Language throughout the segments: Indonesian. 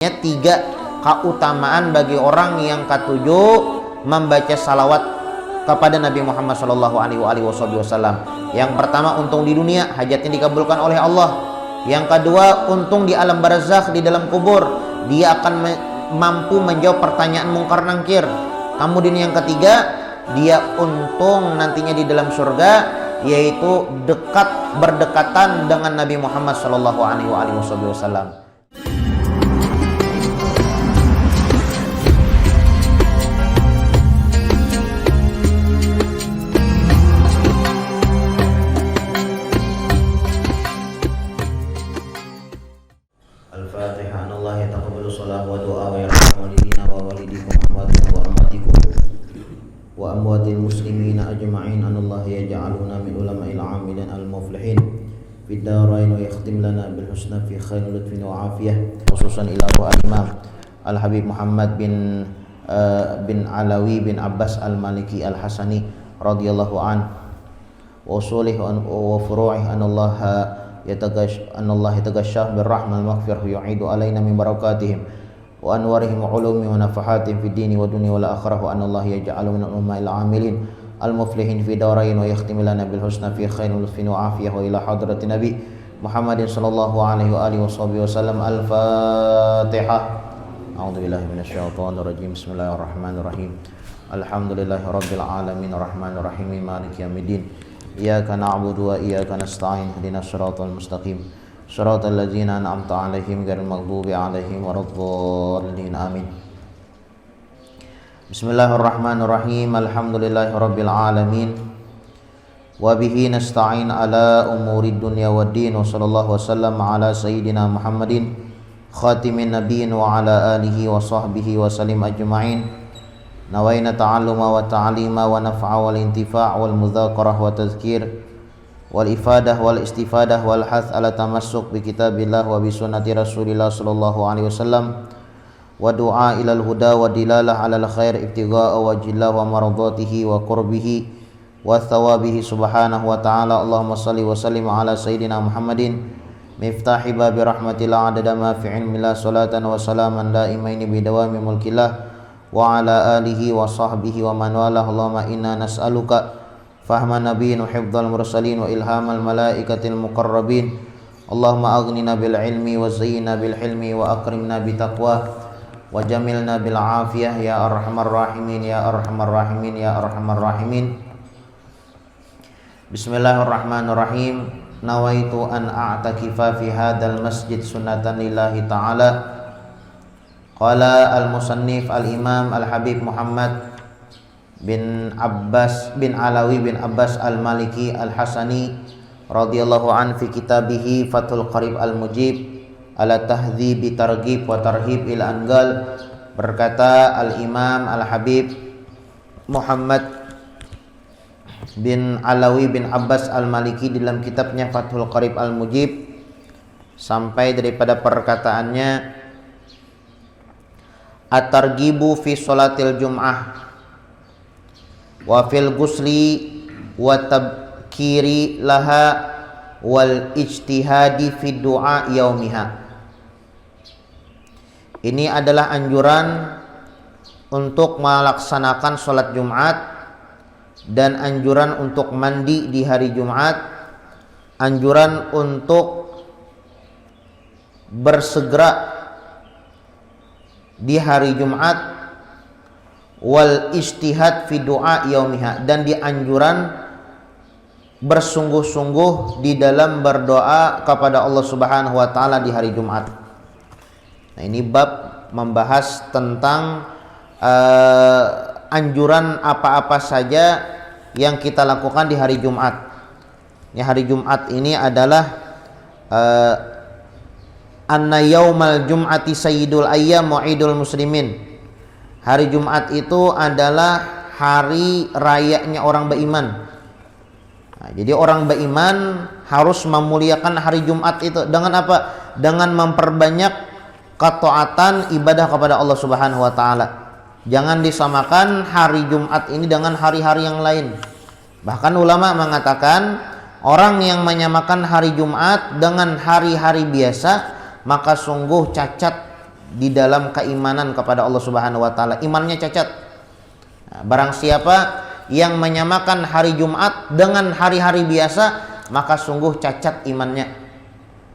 Tiga keutamaan bagi orang yang ketujuh membaca salawat kepada Nabi Muhammad SAW. Yang pertama, untung di dunia, hajatnya dikabulkan oleh Allah. Yang kedua, untung di alam barzakh, di dalam kubur, dia akan mampu menjawab pertanyaan mungkar nangkir. Kemudian yang ketiga, dia untung nantinya di dalam surga, yaitu berdekatan dengan Nabi Muhammad SAW. Al-Fatihah. Allah yataqabbalu shalah wa du'a wa yarhamu walidina wa walidikum wa amwatikum wa amwatil muslimina ajma'in. Allah yaj'aluna min ulama'il 'amilin al-muflihin fid darain wa yakhtim lana bil husna fi khairin lutfin wa afiyah. Khususan ila al-Imam Al-Habib Muhammad bin Alawi bin Abbas Al-Maliki Al-Hasani radhiyallahu an wa usulih wa furu'ih an Allah yataghashshah birrahmah al-maghfirah yu'idu alaina min barakatihim wa anwarihim wa ulumi wa nafahatihim fid dini wa dunya wal akhirah wa an Allah yaj'alu min al-umma'il 'amilin al-muflihin fi darain wa yakhtim lana bil husna fi khairin lutfin wa afiyah wa ila hadratin nabi Muhammadin sallallahu alaihi wa alihi wasallam. Al-Fatihah. A'udzu billahi minasyaitonir rajim. Bismillahirrahmanirrahim. Alhamdulillahirabbil alamin arrahmanir rahim maliki yaumiddin. Iyyaka na'budu wa iyyaka nasta'in ihdinas siratal mustaqim siratal ladzina an'amta 'alaihim ghairil maghdubi 'alaihim waladdallin. Amin. Bismillahirrahmanirrahim. Alhamdulillahirabbil alamin wa bihi nasta'in ala umurid dunya waddin wa sallallahu wasallam ala sayyidina Muhammadin khatimin nabiyyin wa ala alihi wa sahbihi wa sallim ajma'in. Nawaina ta'alluma wa ta'alima wa naf'a wal intifa' wal mudzakarah wa tadhkir wal ifadah wal istifadah wal hath ala tamassuk bi kitabillah wa bi sunnati rasulillah sallallahu alaihi wasallam wa du'a ilal huda wa dilalah alal khair ibtigha'a wajhillah wa maradatihi wa qurbihi wa thawabihi subhanahu wa ta'ala. Allahumma salli wa sallim ala sayyidina Muhammadin miftahi babi rahmatillah adada ma fi ilmillah salatan wa salaman daimaini bidawami mulkillah wa ala alihi wa sahbihi wa man walah. Allahumma inna nas'aluka fahma nabiyyin wa hifdzal mursalin wa ilhamal malaikatil muqarrabin. Allahumma aghnina bil ilmi wa zayyina bil hilmi wa akrimna bi taqwa wa jamilna bil afiyah ya arhamar rahimin ya arhamar rahimin ya arhamar rahimin. Bismillahirrahmanirrahim. Nawaitu an a'takifa fi hadzal masjid sunnatan lillahi ta'ala. Qala al-musannif al-imam al-habib Muhammad bin Alawi bin Abbas al-Maliki al-Hasani radhiyallahu an fi kitabihi Fathul Qarib al-Mujib ala tahdhibi targhib wa tarhib il angal. Berkata al-imam al-habib Muhammad bin Alawi bin Abbas al-Maliki dalam kitabnya Fathul Qarib al-Mujib sampai daripada perkataannya at-targhibu fi sholatil jum'ah wa fil ghusli wa tabkiri laha wal ijtihadi fi du'a yaumiha. Ini adalah anjuran untuk melaksanakan sholat Jumat dan anjuran untuk mandi di hari Jumat, anjuran untuk bersegera di hari Jumat, wal ijtihad fi du'a yaumiha, dan dianjuran bersungguh-sungguh di dalam berdoa kepada Allah Subhanahu wa taala di hari Jumat. Nah, ini bab membahas tentang anjuran apa-apa saja yang kita lakukan di hari Jumat. Ini hari Jumat ini adalah anna yaumal jum'ati sayyidul ayyam wa idul muslimin. Hari Jumat itu adalah hari rayanya orang beriman. Nah, jadi orang beriman harus memuliakan hari Jumat itu dengan apa? Dengan memperbanyak ketaatan ibadah kepada Allah Subhanahu wa taala. Jangan disamakan hari Jumat ini dengan hari-hari yang lain. Bahkan ulama mengatakan orang yang menyamakan hari Jumat dengan hari-hari biasa maka sungguh cacat di dalam keimanan kepada Allah Subhanahu wa taala, imannya cacat. Nah, barang siapa yang menyamakan hari Jumat dengan hari-hari biasa, maka sungguh cacat imannya.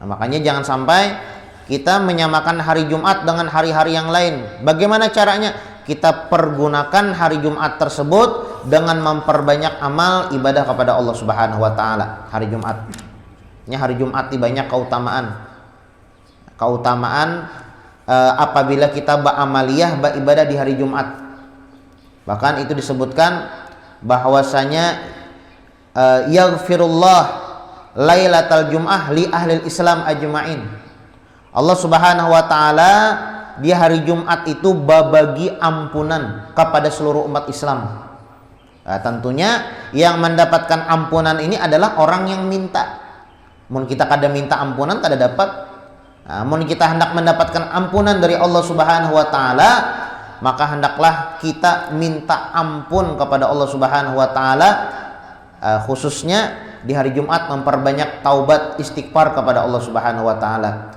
Nah, makanya jangan sampai kita menyamakan hari Jumat dengan hari-hari yang lain. Bagaimana caranya? Kita pergunakan hari Jumat tersebut dengan memperbanyak amal ibadah kepada Allah Subhanahu wa taala. Hari Jumat. Hari Jumat ini banyak keutamaan apabila kita beramaliyah beribadah di hari Jumat. Bahkan itu disebutkan bahwasanya yaghfirullah lailatal jum'ah li ahlil Islam ajma'in. Allah Subhanahu wa taala di hari Jumat itu babagi ampunan kepada seluruh umat Islam. Nah, tentunya yang mendapatkan ampunan ini adalah orang yang minta. Mun kita kada minta ampunan kada dapat. Nah, mun kita hendak mendapatkan ampunan dari Allah Subhanahu wa taala, maka hendaklah kita minta ampun kepada Allah Subhanahu wa taala, khususnya di hari Jumat memperbanyak taubat istighfar kepada Allah Subhanahu wa taala.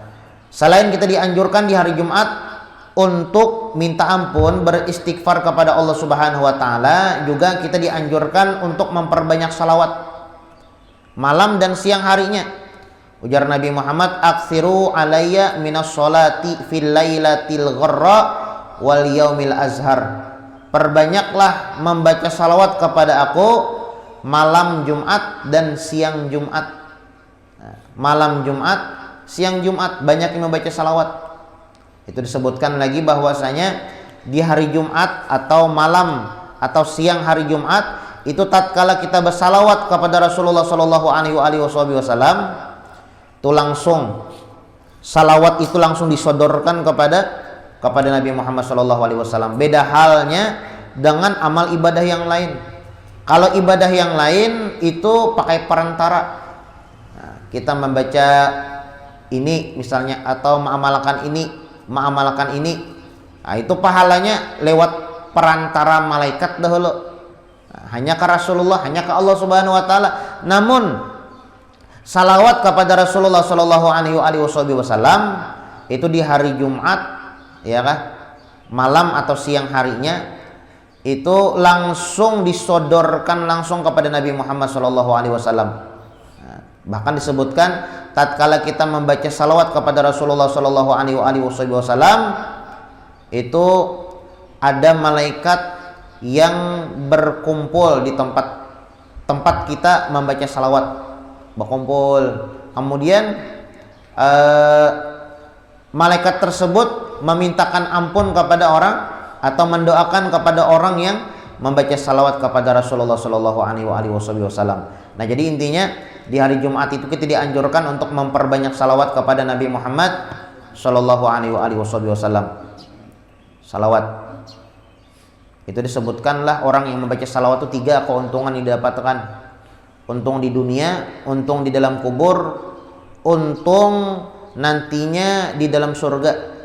Selain kita dianjurkan di hari Jumat untuk minta ampun, beristighfar kepada Allah Subhanahu wa taala, juga kita dianjurkan untuk memperbanyak salawat malam dan siang harinya. Ujar Nabi Muhammad, "Aktsiru alayya minas sholati fil lailatil gharra wal yaumil azhar." Perbanyaklah membaca salawat kepada aku malam Jumat dan siang Jumat. Malam Jumat, siang Jumat, banyak yang membaca salawat. Itu disebutkan lagi bahwasanya di hari Jumat atau malam atau siang hari Jumat itu tatkala kita bersalawat kepada Rasulullah Shallallahu Alaihi Wasallam, itu langsung salawat itu langsung disodorkan kepada Nabi Muhammad Shallallahu Alaihi Wasallam. Beda halnya dengan amal ibadah yang lain. Kalau ibadah yang lain itu pakai perantara. Nah, kita membaca ini misalnya atau mengamalkan ini. Nah, itu pahalanya lewat perantara malaikat dahulu. Nah, hanya ke Rasulullah, hanya ke Allah Subhanahu wa taala. Namun salawat kepada Rasulullah Shallallahu Alaihi Wasallam itu di hari Jumat, ya kan, malam atau siang harinya itu langsung disodorkan langsung kepada Nabi Muhammad Shallallahu Alaihi Wasallam. Bahkan disebutkan tatkala kita membaca salawat kepada Rasulullah Shallallahu Alaihi Wasallam itu ada malaikat yang berkumpul di tempat kita membaca salawat, berkumpul. Kemudian malaikat tersebut memintakan ampun kepada orang atau mendoakan kepada orang yang membaca salawat kepada Rasulullah Shallallahu Alaihi Wasallam. Nah, jadi intinya di hari Jumat itu kita dianjurkan untuk memperbanyak salawat kepada Nabi Muhammad Shallallahu Alaihi Wasallam. Salawat itu disebutkanlah orang yang membaca salawat itu 3 keuntungan yang didapatkan. Untung di dunia, untung di dalam kubur, untung nantinya di dalam surga.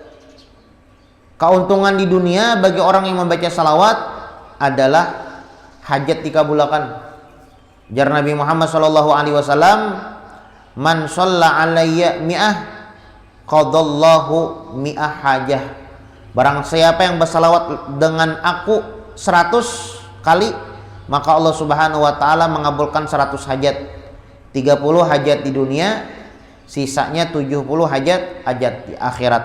Keuntungan di dunia bagi orang yang membaca salawat adalah hajat dikabulkan. Jar Nabi Muhammad sallallahu alaihi wasallam, "Man shalla alayya mi'ah qadallahu mi'ah hajah." Barang siapa yang bersalawat dengan aku 100 kali, maka Allah Subhanahu wa taala mengabulkan 100 hajat. 30 hajat di dunia, sisanya 70 hajat di akhirat.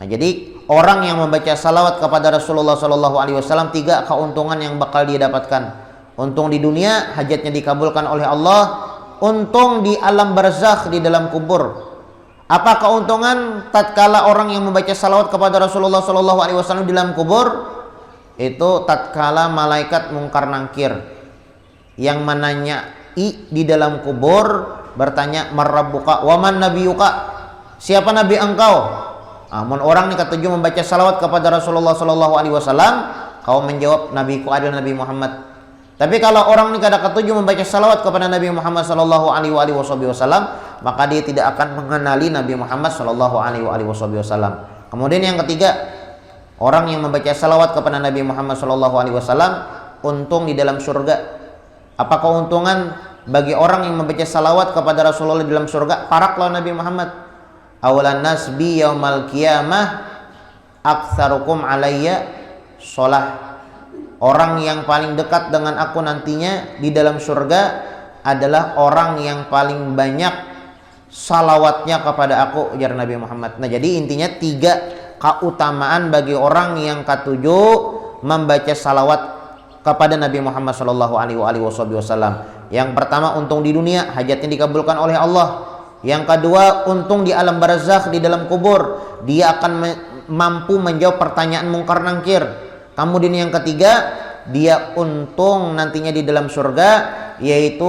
Nah, jadi orang yang membaca salawat kepada Rasulullah sallallahu alaihi wasallam 3 keuntungan yang bakal dia dapatkan. Untung di dunia, hajatnya dikabulkan oleh Allah. Untung di alam barzakh, di dalam kubur. Apa keuntungan tatkala orang yang membaca salawat kepada Rasulullah sallallahu alaihi wasallam di dalam kubur? Itu tatkala malaikat mungkar nangkir yang menanyai di dalam kubur bertanya, "Marrabbuka wa man nabiyuka?" Siapa nabi engkau? Amun orang nih ketujuh membaca salawat kepada Rasulullah sallallahu alaihi wasallam, kau menjawab, nabiku adalah Nabi Muhammad. Tapi kalau orang ini kada ketujuh membaca salawat kepada Nabi Muhammad sallallahu alaihi wasallam, maka dia tidak akan mengenali Nabi Muhammad sallallahu alaihi wasallam. Kemudian yang ketiga, orang yang membaca salawat kepada Nabi Muhammad sallallahu alaihi wasallam untung di dalam surga. Apa keuntungan bagi orang yang membaca salawat kepada Rasulullah di dalam surga? Parak lawan Nabi Muhammad. Awalan nas bi yaumal qiyamah aktsarukum alayya shalah. Orang yang paling dekat dengan aku nantinya di dalam surga adalah orang yang paling banyak salawatnya kepada aku, ujar Nabi Muhammad. Nah, jadi intinya 3 keutamaan bagi orang yang ketujuh membaca salawat kepada Nabi Muhammad sallallahu alaihi wasallam. Yang pertama, untung di dunia, hajatnya dikabulkan oleh Allah. Yang kedua, untung di alam barzakh, di dalam kubur, dia akan mampu menjawab pertanyaan mungkar nangkir. Kemudian yang ketiga, dia untung nantinya di dalam surga, yaitu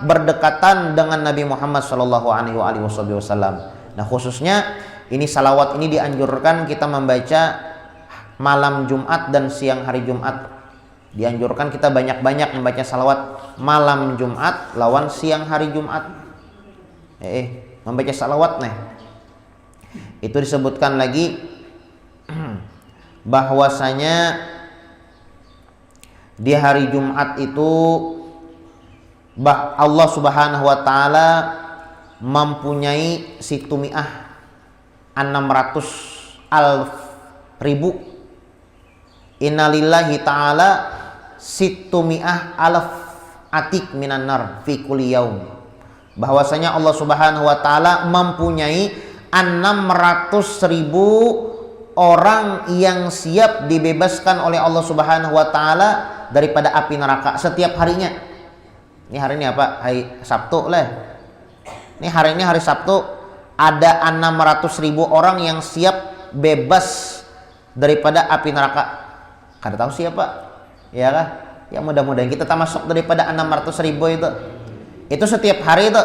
berdekatan dengan Nabi Muhammad sallallahu alaihi wasallam. Nah, khususnya ini salawat ini dianjurkan kita membaca malam Jumat dan siang hari Jumat. Dianjurkan kita banyak-banyak membaca salawat malam Jumat lawan siang hari Jumat. Membaca salawat nih. Itu disebutkan lagi bahwasanya di hari Jumat itu Allah Subhanahu wa taala mempunyai situmi'ah 600.000 innalillahi ta'ala situmi'ah alaf atik minan nar fi kulli yaum. Bahwasanya Allah Subhanahu wa taala mempunyai 600.000 orang yang siap dibebaskan oleh Allah Subhanahu wa taala daripada api neraka setiap harinya. Ini hari ini apa? Hari Sabtu lah. Ini hari ini hari Sabtu, ada 600.000 orang yang siap bebas daripada api neraka. Kada tahu siapa? Ya kah? Ya mudah-mudahan kita termasuk daripada 600.000 itu. Itu setiap hari itu.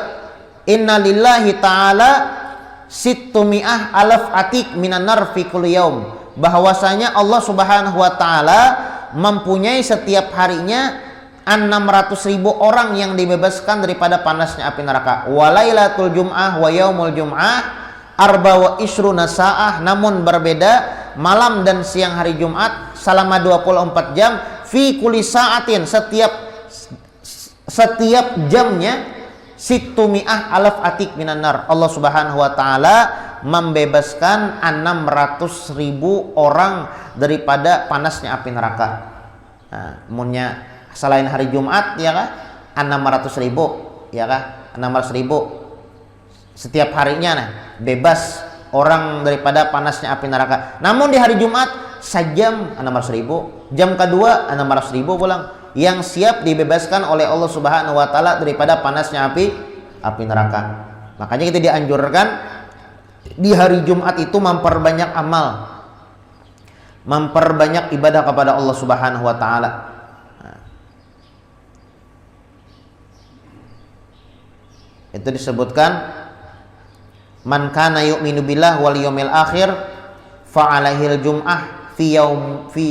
Innalillahi ta'ala situmi'ah alaf atik minan nar fi kulli yaum. Bahwasanya Allah Subhanahu wa taala mempunyai setiap harinya 600.000 orang yang dibebaskan daripada panasnya api neraka. Walailatul jum'ah wa yaumul jum'ah arba wa isruna sa'ah. Namun berbeda malam dan siang hari Jumat selama 24 jam fi kulli sa'atin, setiap jamnya situmi'ah alaf atik minan nar. Allah Subhanahu wa taala membebaskan 600.000 orang daripada panasnya api neraka. Nah, munnya selain hari Jumat ya kah 600.000 ya kah 600.000 setiap harinya nah bebas orang daripada panasnya api neraka. Namun di hari Jumat sejam 600.000, jam kedua 600.000 pulang yang siap dibebaskan oleh Allah Subhanahu wa taala daripada panasnya api neraka. Makanya kita dianjurkan di hari Jumat itu memperbanyak amal, memperbanyak ibadah kepada Allah Subhanahu wa taala. Itu disebutkan man kana yu'minu billah wal yaumil akhir fa alaihil jum'ah fi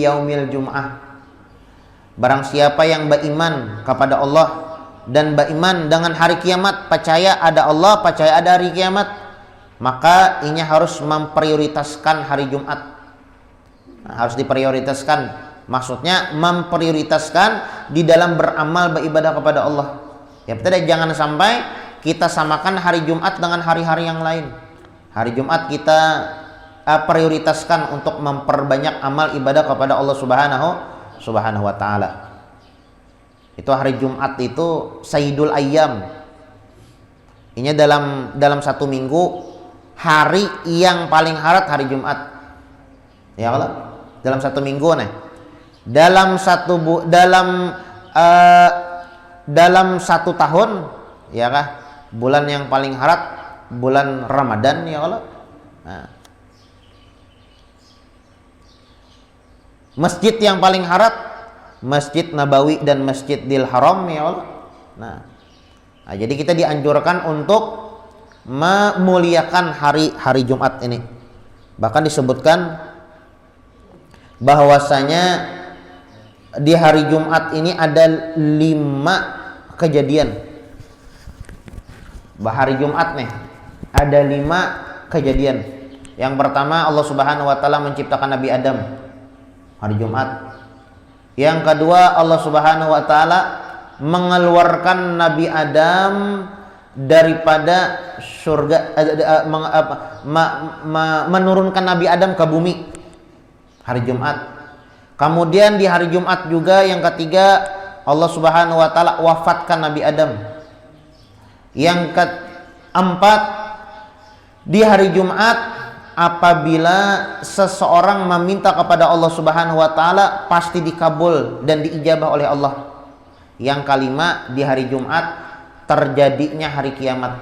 yaumil jum'ah. Barang siapa yang beriman kepada Allah dan beriman dengan hari kiamat, percaya ada Allah, percaya ada hari kiamat, maka ini harus memprioritaskan hari Jumat. Nah, harus diprioritaskan. Maksudnya memprioritaskan di dalam beramal beribadah kepada Allah. Ya, tidak, jangan sampai kita samakan hari Jumat dengan hari-hari yang lain. Hari Jumat kita prioritaskan untuk memperbanyak amal ibadah kepada Allah Subhanahu wa taala. Itu hari Jumat itu Sayyidul Ayyam. Ini dalam satu minggu hari yang paling harat hari Jumat. Ya kalau dalam satu minggu nih. Dalam satu tahun ya kah? Bulan yang paling harat bulan Ramadan ya kalau. Nah. Masjid yang paling harat Masjid Nabawi dan Masjidil Haram ya Allah. Nah, jadi kita dianjurkan untuk memuliakan hari Jumat ini. Bahkan disebutkan bahwasanya di hari Jumat ini ada 5 kejadian. Hari Jumat nih ada 5 kejadian. Yang pertama, Allah Subhanahu wa taala menciptakan Nabi Adam hari Jumat. Yang kedua, Allah Subhanahu wa taala mengeluarkan Nabi Adam daripada surga, menurunkan Nabi Adam ke bumi hari Jumat. Kemudian di hari Jumat juga yang ketiga, Allah Subhanahu wa taala wafatkan Nabi Adam. Yang keempat, di hari Jumat apabila seseorang meminta kepada Allah Subhanahu wa taala pasti dikabul dan diijabah oleh Allah. Yang kelima, di hari Jumat terjadinya hari kiamat.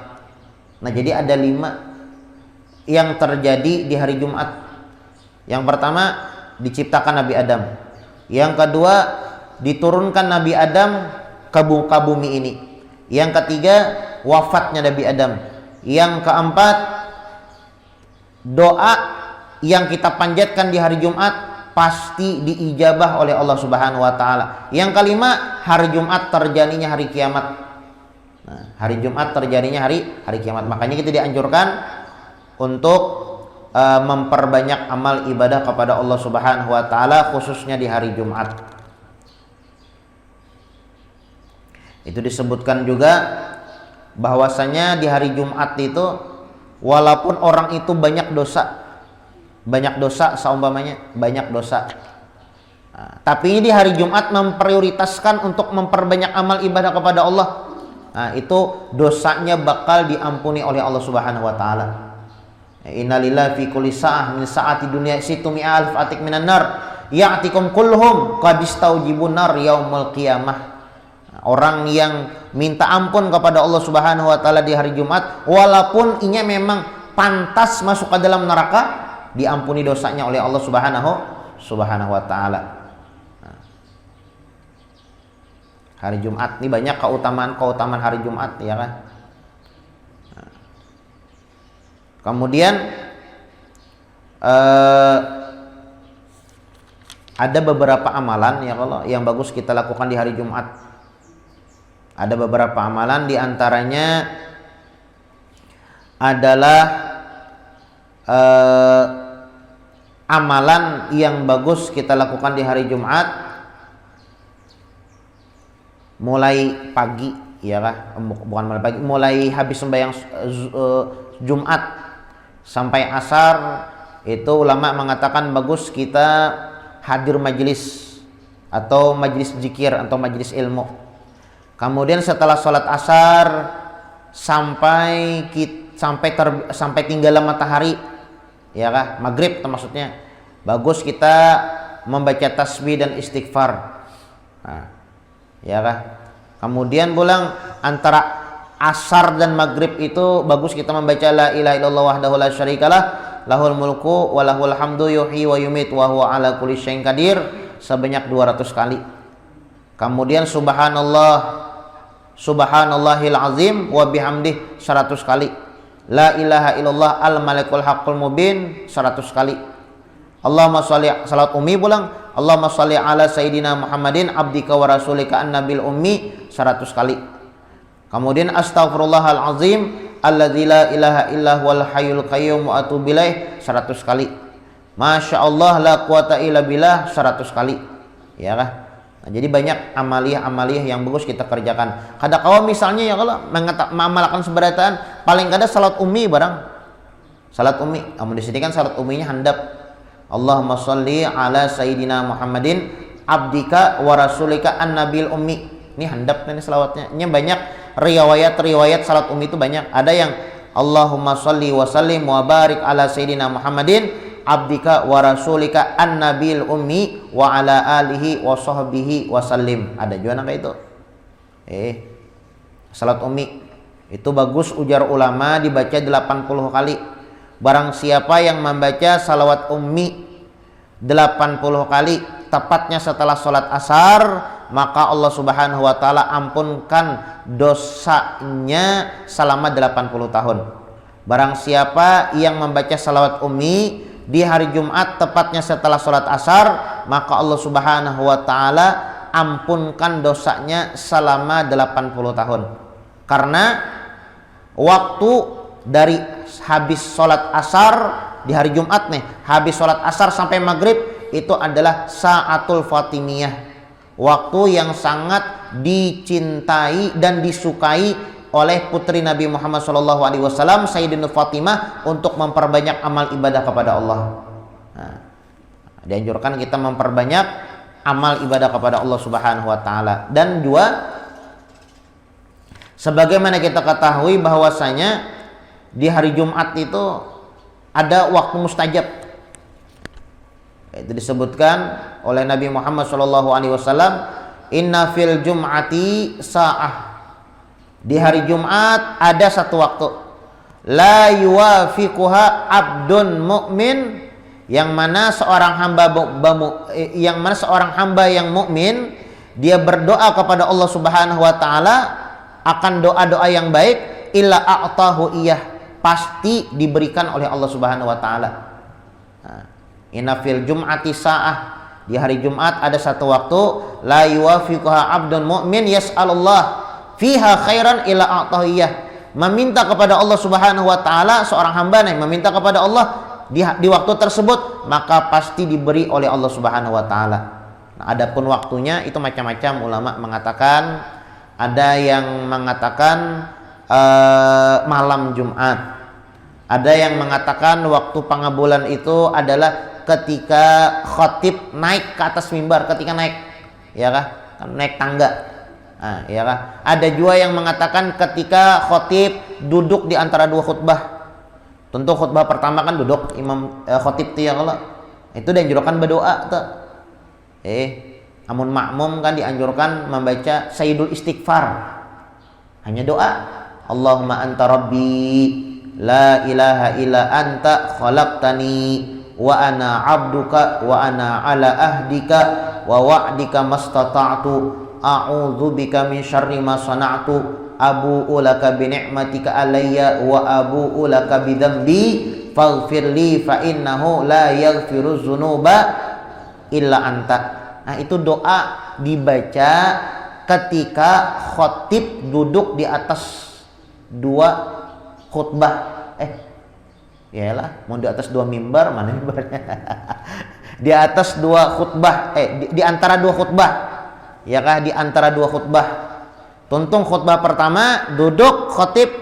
Nah, jadi ada 5 yang terjadi di hari Jumat. Yang pertama, diciptakan Nabi Adam. Yang kedua, diturunkan Nabi Adam ke bumi ini. Yang ketiga, wafatnya Nabi Adam. Yang keempat, doa yang kita panjatkan di hari Jumat pasti diijabah oleh Allah Subhanahu wa taala. Yang kelima, hari Jumat terjadinya hari kiamat. Nah, hari Jumat terjadinya hari kiamat. Makanya kita dianjurkan untuk memperbanyak amal ibadah kepada Allah Subhanahu wa taala khususnya di hari Jumat. Itu disebutkan juga bahwasanya di hari Jumat itu walaupun orang itu banyak dosa seumpamanya banyak dosa, tapi di hari Jumat memprioritaskan untuk memperbanyak amal ibadah kepada Allah, itu dosanya bakal diampuni oleh Allah Subhanahu wa taala. Innalillahi fi kulli sa'ah min sa'ati dunya situ mi'alf atik minan nar ya'tikum kulluhum qad istaujibun nar yaumul qiyamah. Orang yang minta ampun kepada Allah Subhanahu wa taala di hari Jumat walaupun inya memang pantas masuk ke dalam neraka, diampuni dosanya oleh Allah Subhanahu wa taala. Hari Jumat ini banyak keutamaan hari Jumat, ya kan? Kemudian ada beberapa amalan ya Allah yang bagus kita lakukan di hari Jumat. Ada beberapa amalan, diantaranya adalah amalan yang bagus kita lakukan di hari Jumat mulai pagi, ya kan? Bukan mulai pagi, mulai habis sembahyang Jumat sampai asar. Itu ulama mengatakan bagus kita hadir majelis atau majelis zikir atau majelis ilmu. Kemudian setelah sholat asar sampai tinggalan matahari, ya kan, maghrib maksudnya, bagus kita membaca tasbih dan istighfar. Nah, ya kan. Kemudian pulang antara asar dan maghrib itu bagus kita membaca la ilaha illallah wahdahu la syarikalah lahul mulku wa lahul hamdu yuhyi wa yumit wa huwa ala kulli syai'in qadir sebanyak 200 kali. Kemudian subhanallahil azim wa bihamdih 100 kali. La ilaha illallah al malikul haqqul mubin 100 kali. Allahumma sholli, salat ummi pulang, Allahumma sholli ala sayyidina Muhammadin abdika wa rasulika an-nabil ummi 100 kali. Kemudian astaghfirullahal azim alladzi la ilaha illa huwal hayyul qayyum wa atubu ilaih 100 kali. Masyaallah la quwata illa billah 100 kali. Ya kan? Nah, jadi banyak amaliyah yang bagus kita kerjakan. Kadang-kadang misalnya ya kalau mengamalkan seberataan paling kada salat ummi barang. Salat ummi, namun di sini kan salat umminya handap. Allahumma sholli ala sayyidina Muhammadin abdika wa rasulika an-nabil ummi. Ini handap ini selawatnya. Ini banyak riwayat salat ummi itu banyak. Ada yang Allahumma sholli wa sallim wa barik ala sayyidina Muhammadin abdika wa rasulika an-nabil ummi wa ala alihi wa sahbihi wa sallim. Ada juga kayak itu. Salat ummi itu bagus ujar ulama dibaca 80 kali. Barang siapa yang membaca salawat ummi 80 kali tepatnya setelah sholat asar, maka Allah Subhanahu wa taala ampunkan dosanya selama 80 tahun. Barang siapa yang membaca salawat ummi di hari Jumat tepatnya setelah sholat asar, maka Allah Subhanahu wa taala ampunkan dosanya selama 80 tahun. Karena waktu dari habis sholat asar di hari Jumat nih, habis sholat asar sampai maghrib itu adalah sa'atul fatimiyah, waktu yang sangat dicintai dan disukai oleh putri Nabi Muhammad SAW, Sayyidina Fatimah, untuk memperbanyak amal ibadah kepada Allah. Nah, dianjurkan kita memperbanyak amal ibadah kepada Allah Subhanahu wa taala. Dan juga sebagaimana kita ketahui bahwasanya di hari Jumat itu ada waktu mustajab. Itu disebutkan oleh Nabi Muhammad SAW, inna fil jum'ati sa'ah. Di hari Jumat ada satu waktu, la yuwafiquha abdun mu'min, yang mana seorang hamba yang mukmin dia berdoa kepada Allah Subhanahu wa taala akan doa-doa yang baik, illa a'tahu iyah, pasti diberikan oleh Allah Subhanahu wa taala. Inna fil jum'ati sa'ah, di hari Jumat ada satu waktu, la yuwafiquha abdun mu'min yas'alullah fiha khairan ila a'tahiyah, meminta kepada Allah Subhanahu wa taala, seorang hamba nih meminta kepada Allah di waktu tersebut, maka pasti diberi oleh Allah Subhanahu wa taala. Nah, adapun waktunya itu macam-macam, ulama mengatakan, ada yang mengatakan malam Jumat, ada yang mengatakan waktu pengabulan itu adalah ketika khatib naik ke atas mimbar, ketika naik, ya kah? Naik tangga. Ya kan? Ada juga yang mengatakan ketika khatib duduk di antara dua khutbah. Tentu khutbah pertama kan duduk imam khatib itu ya, kalau itu dianjurkan berdoa tuh. Amun makmum kan dianjurkan membaca sayyidul istighfar. Hanya doa. Allahumma anta rabbi la ilaha illa anta khalaqtani wa ana abduka wa ana ala ahdika wa wa'dika mastata'tu a'udzubika min syarri ma sana'tu abu'u laka bi ni'matika alayya wa abu'u laka bi dzambi faghfirli fa innahu la yaghfiru dzunuba illa anta. Nah, itu doa dibaca ketika khatib duduk di atas dua khutbah. Yalah, mau di atas dua mimbar, mana mimbarnya? Di atas dua khutbah, di antara dua khutbah. Ya kah, di antara dua khutbah. Tuntung khutbah pertama duduk khatib,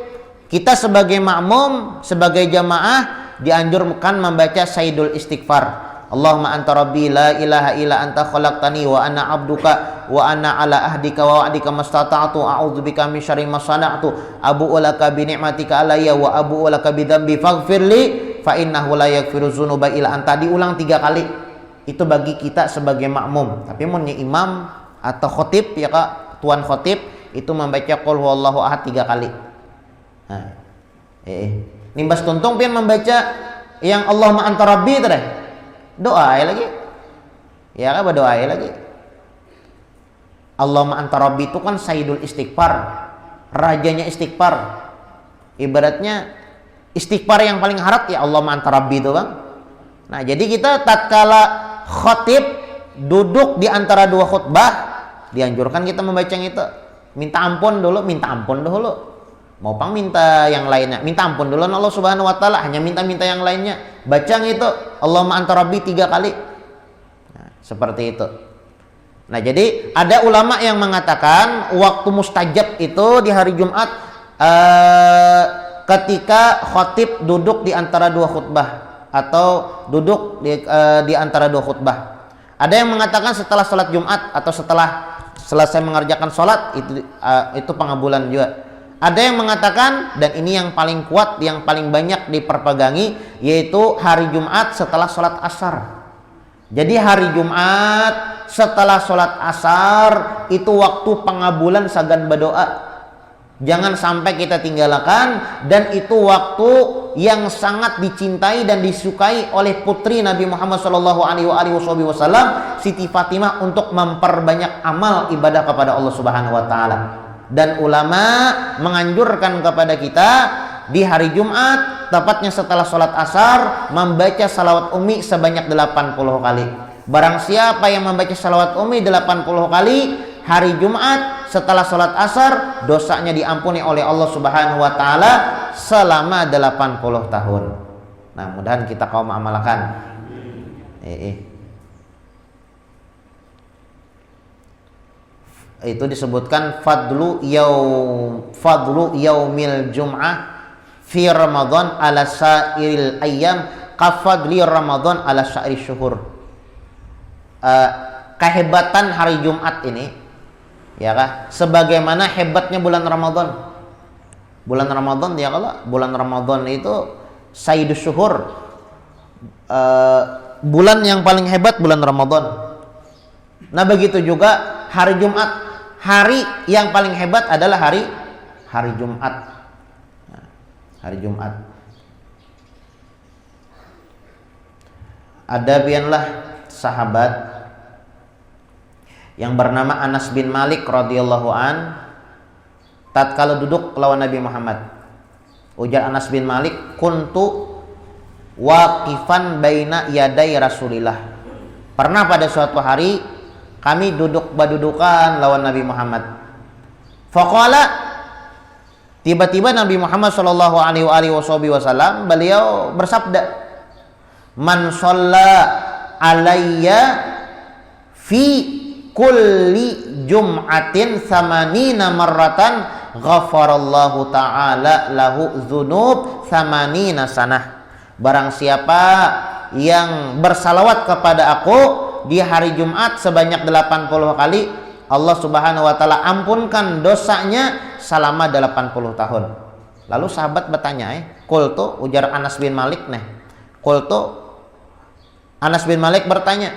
kita sebagai makmum, sebagai jamaah dianjurkan membaca sayyidul istighfar. Allahumma anta rabbi la ilaha illa anta khalaqtani wa ana abduka wa ana ala ahdika wa wa'dika mastata'tu a'udzubika min syarri ma sana'tu abu'u laka bi ni'matika alayya wa abu'u laka bi dzambi faghfirli fa innahu la yaghfiru dzunuba illa anta. Diulang 3 kali. Itu bagi kita sebagai makmum. Tapi mun imam atau khotib, ya kak, tuan khotib itu membaca qul huwallahu ahad 3 kali. Nah, nimbas tuntung pian membaca yang Allahumma anta rabbi itu deh. Doa lagi. Ya kan, berdoa lagi. Allahumma anta rabbi itu kan sayyidul istighfar, rajanya istighfar. Ibaratnya istighfar yang paling harat ya Allahumma anta rabbi itu, Bang. Nah, jadi kita tatkala khotib duduk di antara dua khutbah, dianjurkan kita membaca yang itu. Minta ampun dulu. Mau pang minta yang lainnya, minta ampun dulu Allah Subhanahu wa taala, hanya minta yang lainnya. Baca yang itu Allahumma anta rabbi 3 kali. Nah, seperti itu. Nah, jadi ada ulama yang mengatakan waktu mustajab itu di hari Jumat ketika khatib duduk di antara dua khutbah atau duduk di antara dua khutbah. Ada yang mengatakan setelah salat Jumat atau setelah selesai mengerjakan salat, itu pengabulan juga. Ada yang mengatakan, dan ini yang paling kuat, yang paling banyak diperpegangi, yaitu hari Jumat setelah sholat asar. Jadi hari Jumat setelah sholat asar itu waktu pengabulan sagan berdoa. Jangan sampai kita tinggalkan, dan itu waktu yang sangat dicintai dan disukai oleh putri Nabi Muhammad SAW, Siti Fatimah, untuk memperbanyak amal ibadah kepada Allah Subhanahu wa taala. Dan ulama menganjurkan kepada kita di hari Jumat, tepatnya setelah sholat asar, membaca salawat umi sebanyak 80 kali. Barang siapa yang membaca salawat umi 80 kali hari Jumat setelah sholat asar, dosanya diampuni oleh Allah Subhanahu wa taala selama 80 tahun. Nah, mudahan kita kaum amalkan. Itu disebutkan fadlu yaumil jum'ah fi Ramadan ala sairil ayyam kafadli Ramadan ala sairi syuhur. Kehebatan hari Jumat ini, ya kah, sebagaimana hebatnya bulan Ramadan. Bulan Ramadan, ya kalau bulan Ramadan itu sayyidus syuhur, bulan yang paling hebat bulan Ramadan. Nah begitu juga hari Jumat, hari yang paling hebat adalah hari Jumat. Nah, hari Jumat. Ada bianlah sahabat yang bernama Anas bin Malik radhiyallahu an, tatkala duduk lawan Nabi Muhammad. Ujar Anas bin Malik, kuntu waqifan baina yaday Rasulillah. Pernah pada suatu hari kami duduk badudukan lawan Nabi Muhammad. Faqala, tiba-tiba Nabi Muhammad sallallahu alaihi wasallam beliau bersabda, man shalla alayya fi kulli jum'atin thamanina marratan ghafarallahu ta'ala lahu dzunub thamanina sanah. Barang siapa yang bersalawat kepada aku di hari Jumat sebanyak 80 kali, Allah Subhanahu wa taala ampunkan dosanya selama 80 tahun. Lalu sahabat bertanya, qultu, ujar Anas bin Malik nih. Qultu, Anas bin Malik bertanya,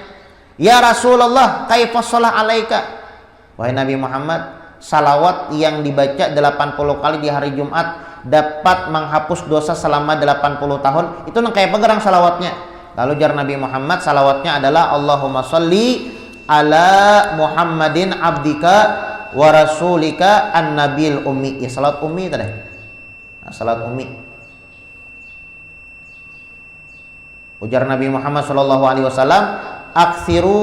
ya Rasulullah, kaifa shalah alaika? Wahai Nabi Muhammad, salawat yang dibaca 80 kali di hari Jumat dapat menghapus dosa selama 80 tahun. Itu kayak pegerang salawatnya. Lalu jar Nabi Muhammad, salawatnya adalah Allahumma sholli ala Muhammadin abdika wa rasulika an-nabil ummi. Ya salat ummi tadi. Nah, salat ummi. Ujar Nabi Muhammad sallallahu alaihi wasallam, aktsiru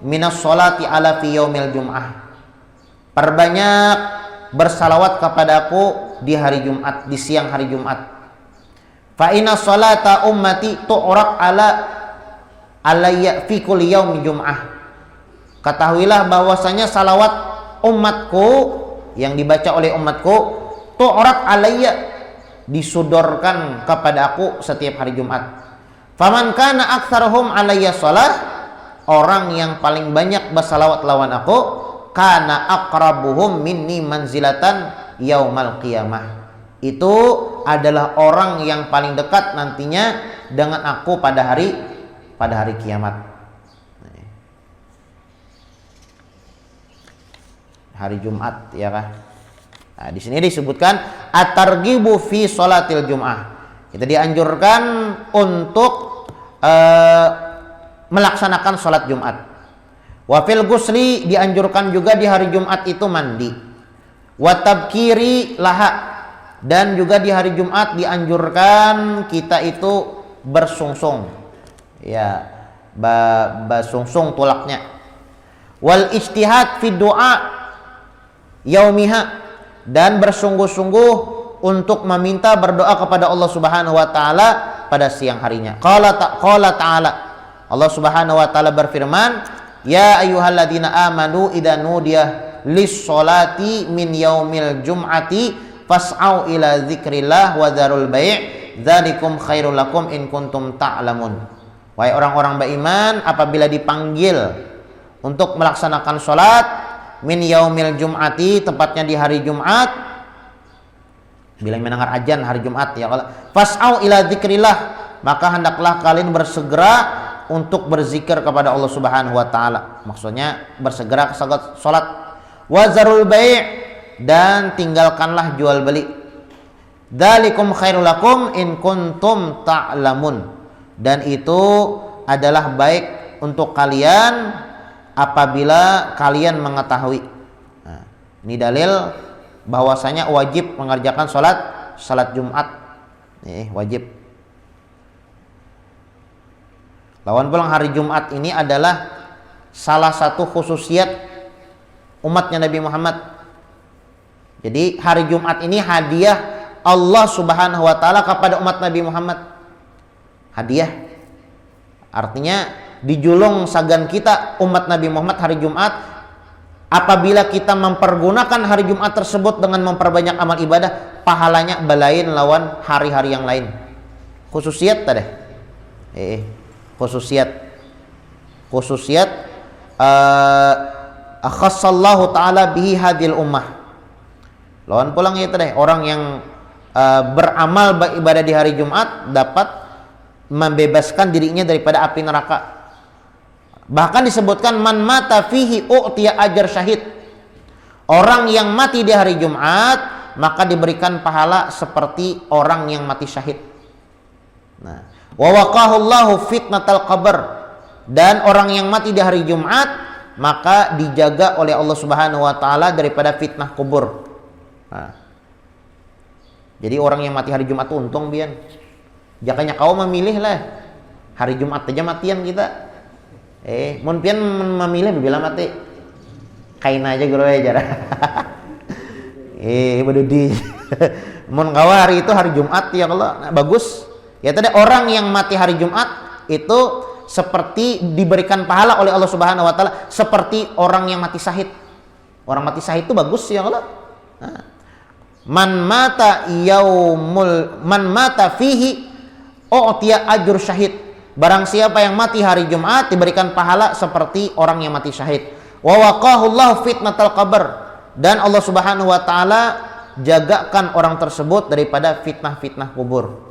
minas sholati ala fi yaumil jum'ah. Perbanyak bersalawat kepadaku di hari Jumat, di siang hari Jumat. Fa inna sholata ummati tu'raq alayya fi kulli yaumi jum'ah. Ketahuilah bahwasanya salawat umatku yang dibaca oleh umatku tu'raq alayya, disodorkan kepada aku setiap hari Jumat. Faman kana aktsaruhum alayya shalah, orang yang paling banyak bersalawat lawan aku, kana aqrabuhum minni manzilatan yaumal qiyamah. Itu adalah orang yang paling dekat nantinya dengan aku pada hari kiamat. Hari Jumat, ya kah? Nah, di sini disebutkan at-targhibu fi sholatil jum'ah. Kita dianjurkan untuk melaksanakan sholat Jumat. Wa fil ghusli, dianjurkan juga di hari Jumat itu mandi. Wa tabkiri laha, dan juga di hari Jumat dianjurkan kita itu bersungsung, ya, bersungsung tulaknya. Wal ijtihad fi du'a yaumiha, dan bersungguh-sungguh untuk meminta berdoa kepada Allah Subhanahu wa taala pada siang harinya. Qala ta'ala, Allah Subhanahu wa taala berfirman, ya ayyuhalladzina amanu idza nudiya lis-sholati min yaumil jum'ati fas'au ila dzikrillah wa dzarul bai' dzalikum khairul lakum in kuntum ta'lamun. Wahai orang-orang beriman, apabila dipanggil untuk melaksanakan sholat min yaumil jum'ati, tepatnya di hari Jumat, bila mendengar azan hari Jumat, ya kalau fas'au ila dzikrillah, maka hendaklah kalian bersegera untuk berzikir kepada Allah Subhanahu wa taala. Maksudnya bersegera ke salat. Wa zarul bai', dan tinggalkanlah jual beli. Dzalikum khairul lakum in kuntum ta'lamun, dan itu adalah baik untuk kalian apabila kalian mengetahui. Nah, ini dalil bahwasanya wajib mengerjakan salat Jumat. Wajib. Lawan pulang hari Jumat ini adalah salah satu khususiat umatnya Nabi Muhammad. Jadi hari Jumat ini hadiah Allah Subhanahu wa taala kepada umat Nabi Muhammad. Hadiah. Artinya dijulung sagan kita umat Nabi Muhammad hari Jumat apabila kita mempergunakan hari Jumat tersebut dengan memperbanyak amal ibadah, pahalanya belain lawan hari-hari yang lain. Khususiat tadi. Khususiat khassallahu ta'ala bihi hadil ummah. Lawan pulang ya tadi, orang yang beramal ibadah di hari Jumat dapat membebaskan dirinya daripada api neraka. Bahkan disebutkan man mata fihi u'tiya ajar syahid. Orang yang mati di hari Jumat maka diberikan pahala seperti orang yang mati syahid. Nah, wa waqahullahu fitnatal qabr, dan orang yang mati di hari Jumat maka dijaga oleh Allah Subhanahu wa taala daripada fitnah kubur. Nah, jadi orang yang mati hari Jumat tuh untung bian. Jakanya kau memilih lah hari Jumat aja matian kita. Mun pian memilih bila mati kain aja guru aja jarah. Bedudi. Mun kawa hari itu hari Jumat ya Allah, nah, bagus. Ya tadi orang yang mati hari Jumat itu seperti diberikan pahala oleh Allah Subhanahu wa taala seperti orang yang mati syahid. Orang mati syahid itu bagus ya Allah. Nah, man mata fihi u'tiya ajur syahid. Barang siapa yang mati hari Jumat diberikan pahala seperti orang yang mati syahid. Wa waqahullahu fitnatal qabr, dan Allah Subhanahu wa taala jagakan orang tersebut daripada fitnah-fitnah kubur.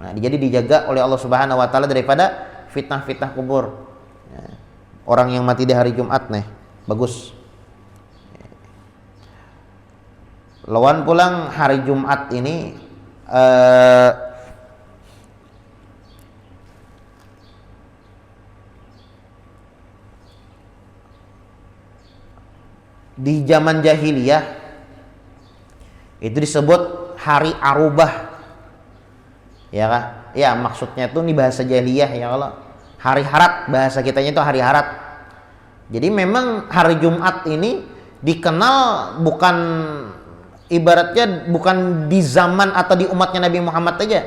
Nah, jadi dijaga oleh Allah Subhanahu wa taala daripada fitnah-fitnah kubur. Orang yang mati di hari Jumat nih, bagus. Lawan pulang hari Jumat ini di zaman jahiliyah itu disebut hari Arubah, ya kan? Ya maksudnya itu nih bahasa jahiliyah ya Allah. Hari harat, bahasa kitanya itu hari harat. Jadi memang hari Jumat ini dikenal bukan ibaratnya bukan di zaman atau di umatnya Nabi Muhammad aja.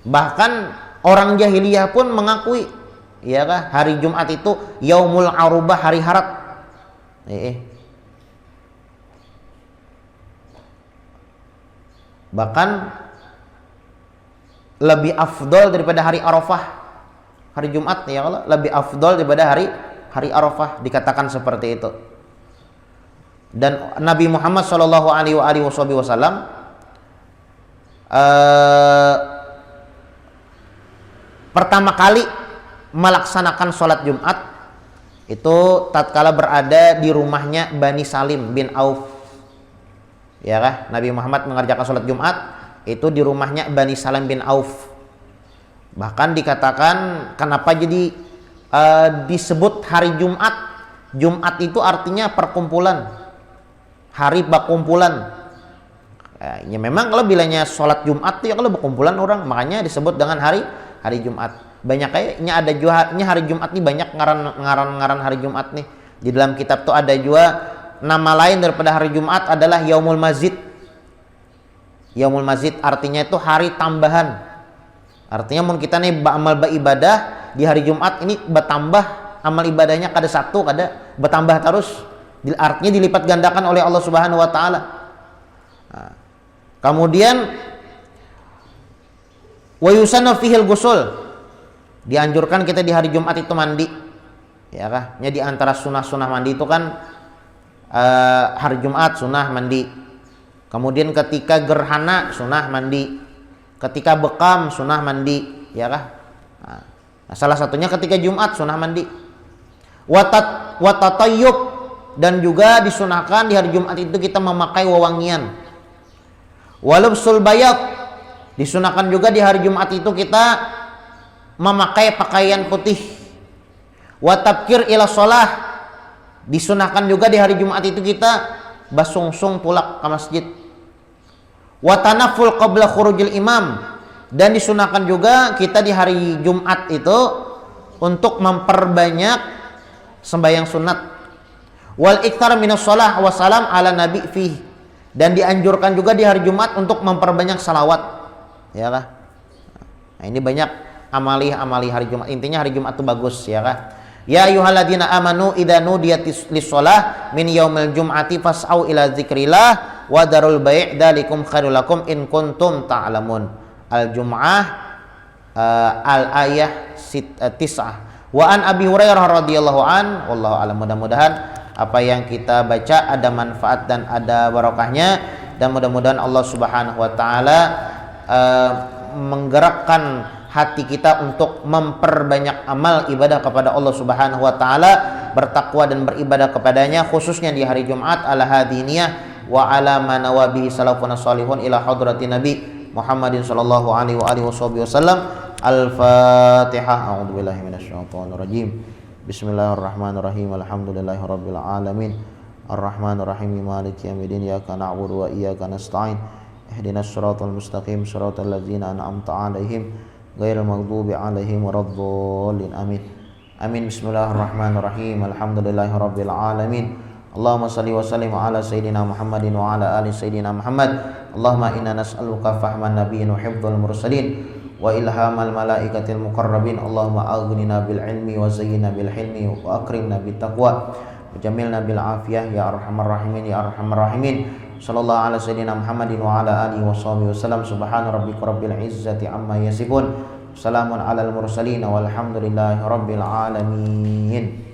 Bahkan orang jahiliyah pun mengakui, ya kan? Hari Jumat itu Yaumul Arubah, hari harat. Bahkan lebih afdol daripada hari Arafah. Hari Jumat ya Allah lebih afdol daripada hari Arafah, dikatakan seperti itu. Dan Nabi Muhammad sallallahu alaihi wasallam pertama kali melaksanakan sholat Jumat itu tatkala berada di rumahnya Bani Salim bin Auf. Ya kan? Nabi Muhammad mengerjakan sholat Jumat itu di rumahnya Bani Salim bin Auf. Bahkan dikatakan kenapa jadi disebut hari Jumat. Jumat itu artinya perkumpulan, hari berkumpulan. Ya memang kalau bilangnya sholat Jumat ya kalau berkumpulan orang, makanya disebut dengan hari Jumat. Banyak kayaknya ada juga hari Jumat nih, banyak ngaran hari Jumat nih. Di dalam kitab tuh ada juga nama lain daripada hari Jumat adalah Yaumul Mazid. Yaumul Mazid artinya itu hari tambahan. Artinya mun kita nih beramal beribadah di hari Jumat ini bertambah amal ibadahnya kada satu, kada bertambah terus. Artinya dilipat gandakan oleh Allah Subhanahu wa taala. Nah, kemudian wa yusanna fihil ghusl. Dianjurkan kita di hari Jumat itu mandi. Ya kah? Di antara sunah-sunah mandi itu kan hari Jumat sunah mandi. Kemudian ketika gerhana sunah mandi. Ketika bekam sunah mandi, ya kah? Nah, salah satunya ketika Jumat sunah mandi. Watatayyub, dan juga disunahkan di hari Jumat itu kita memakai wewangian. Walubsul bayad, disunahkan juga di hari Jumat itu kita memakai pakaian putih. Watabkir ila sholah, disunahkan juga di hari Jumat itu kita basungsung tulak ke masjid. Watanaful qabla khurujil imam, dan disunahkan juga kita di hari Jumat itu untuk memperbanyak sembahyang sunat. Wal iktar minas shalah wa salam ala nabi fih, dan dianjurkan juga di hari Jumat untuk memperbanyak salawat. Ya kah? Nah, ini banyak amali hari Jumat. Intinya hari Jumat itu bagus, ya kah? Ya ayyuhalladzina amanu idza nudiyatis lis-shalah min yaumil jum'ati fas'au ila dzikrillah wa darul bai' dzalikum khairul lakum in kuntum ta'lamun. Al-Jum'ah al-ayah 9. Wa an Abi Hurairah radhiyallahu an, wallahu alam. Mudah-mudahan apa yang kita baca ada manfaat dan ada barokahnya, dan mudah-mudahan Allah Subhanahu wa taala menggerakkan hati kita untuk memperbanyak amal ibadah kepada Allah Subhanahu wa taala, bertakwa dan beribadah kepadanya, khususnya di hari Jumat ala hadiniyah wa ala manawabihi salafun salihun ila hadratin Nabi Muhammadin sallallahu alaihi wa alihi wasallam. Al-Fatihah. A'udzubillahi minasyaitonir rajim. Bismillahirrahmanirrahim. Alhamdulillahirabbil alamin. Arrahmanir rahim. Maliki yaumiddin. Iyyaka na'budu wa iyyaka nasta'in. Ihdinas siratal mustaqim. Siratal ladzina an'amta 'alaihim ghairil maghdubi 'alaihim waladdallin. Amin. Amin. Bismillahirrahmanirrahim. Alhamdulillahirabbil alamin. Allahumma salli wa sallim ala sayyidina Muhammadin wa ala ali sayyidina Muhammad. Allahumma inna nas'aluka fahman nabiyyin wa hifdzal mursalin wa ilhamal malaikatil muqarrabin. Allahumma aghnina bil ilmi wa zayyinna bil hilmi wa akrimna bit taqwa wa jamilna bil afiyah ya arhamar rahimin ya arhamar rahimin. Sallallahu ala sayyidina Muhammadin wa ala alihi washabihi wasallam. Subhana rabbika rabbil izzati amma yasifun. Salamun alal mursalin walhamdulillahi rabbil alamin.